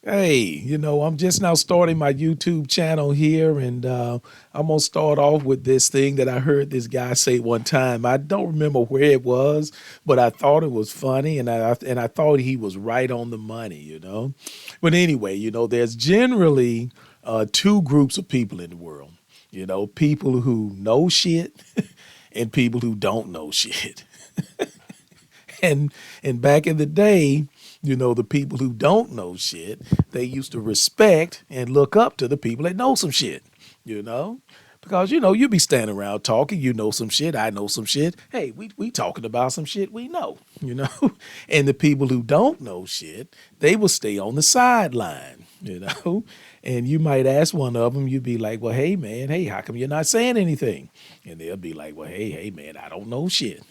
Hey, I'm just now starting my YouTube channel here, and I'm gonna start off with this thing that I heard this guy say one time. I don't remember where it was, but I thought it was funny, and I thought he was right on the money. But anyway, there's generally two groups of people in the world. People who know shit and people who don't know shit. and and back in the day, the people who don't know shit, they used to respect and look up to the people that know some shit, you know? Because you be standing around talking, some shit, I know some shit. Hey, we talking about some shit we know. And the people who don't know shit, they will stay on the sideline. And you might ask one of them, you'd be like, well, hey man, hey, how come you're not saying anything? And they'll be like, well, hey man, I don't know shit.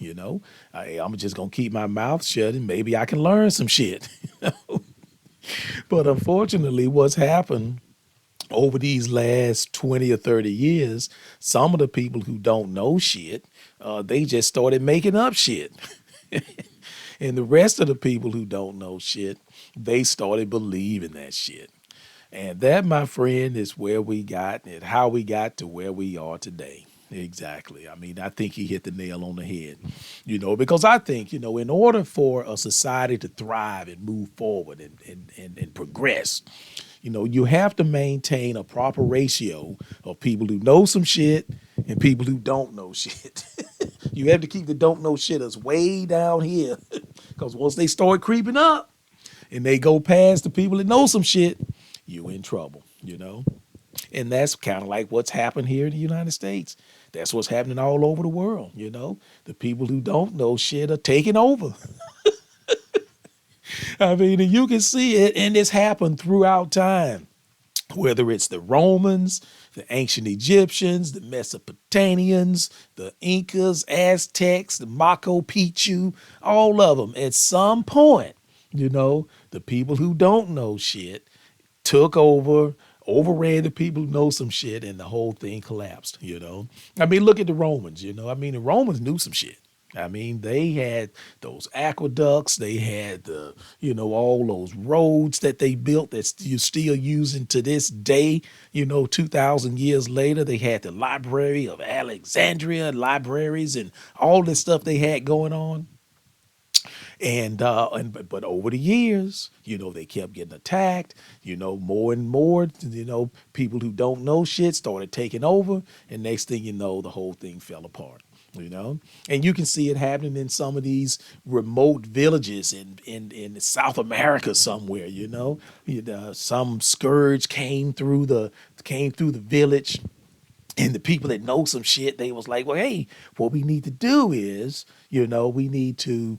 I'm just gonna keep my mouth shut and maybe I can learn some shit. But unfortunately, what's happened over these last 20 or 30 years, some of the people who don't know shit, they just started making up shit. And the rest of the people who don't know shit, they started believing that shit. And that, my friend, is where we got and how we got to where we are today. Exactly. I mean, I think he hit the nail on the head, because I think, in order for a society to thrive and move forward and progress, you have to maintain a proper ratio of people who know some shit and people who don't know shit. You have to keep the don't know shitters way down here because once they start creeping up and they go past the people that know some shit, you in trouble. And that's kind of like what's happened here in the United States. That's what's happening all over the world. The people who don't know shit are taking over. I mean, and you can see it, and it's happened throughout time. Whether it's the Romans, the ancient Egyptians, the Mesopotamians, the Incas, Aztecs, the Machu Picchu, all of them, at some point, the people who don't know shit took over, overran the people who know some shit, and the whole thing collapsed. I mean, look at the Romans. I mean, the Romans knew some shit. I mean, they had those aqueducts, they had all those roads that they built that you're still using to this day, 2,000 years later. They had the Library of Alexandria, libraries, and all this stuff they had going on. And but over the years, they kept getting attacked. More and more, people who don't know shit started taking over, and next thing you know, the whole thing fell apart. And you can see it happening in some of these remote villages in South America somewhere. Some scourge came through the village, and the people that know some shit, they was like, well, hey, what we need to do is, we need to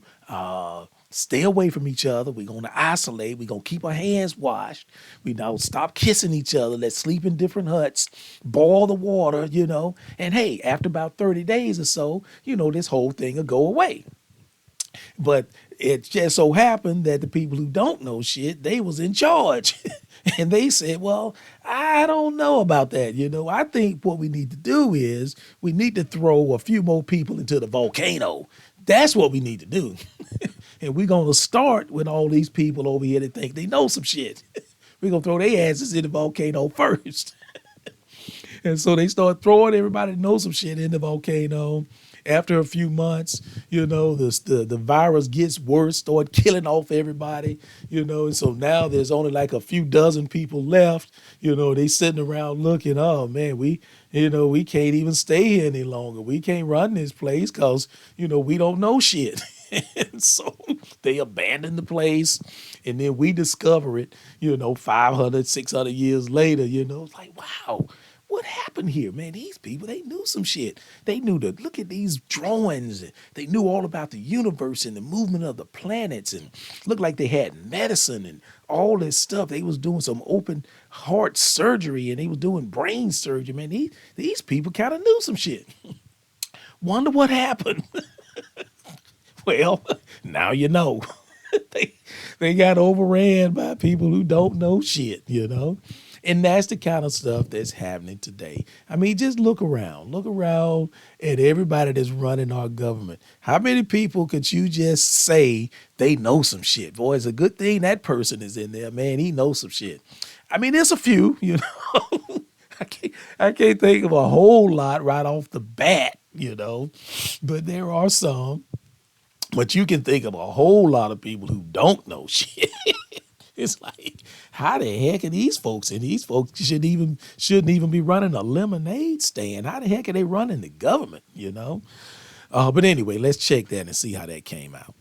stay away from each other. We're going to isolate. We're going to keep our hands washed. We don't stop kissing each other. Let's sleep in different huts, boil the water. And hey, after about 30 days or so, this whole thing will go away. But it just so happened that the people who don't know shit, they was in charge. And they said, well, I don't know about that. I think what we need to do is we need to throw a few more people into the volcano. That's what we need to do. And we're going to start with all these people over here that think they know some shit. We're going to throw their asses in the volcano first. And so they start throwing everybody that knows some shit in the volcano. After a few months, the virus gets worse, start killing off everybody. And so now there's only like a few dozen people left. They sitting around looking, oh man, we can't even stay here any longer. We can't run this place because, we don't know shit. And so they abandon the place, and then we discover it, 500, 600 years later. It's like, wow, what happened here, man? These people, they knew some shit. They knew to look at these drawings. They knew all about the universe and the movement of the planets, and looked like they had medicine and all this stuff. They was doing some open heart surgery, and they was doing brain surgery, man. These people kind of knew some shit. Wonder what happened. Well, now you know. they they got overran by people who don't know shit. And that's the kind of stuff that's happening today. I mean, just look around at everybody that's running our government. How many people could you just say they know some shit? Boy, it's a good thing that person is in there, man. He knows some shit. I mean, there's a few, you know. I can't think of a whole lot right off the bat, you know, but there are some. But you can think of a whole lot of people who don't know shit. It's like, how the heck are these folks? And these folks shouldn't even be running a lemonade stand. How the heck are they running the government? You know. But anyway, let's check that and see how that came out.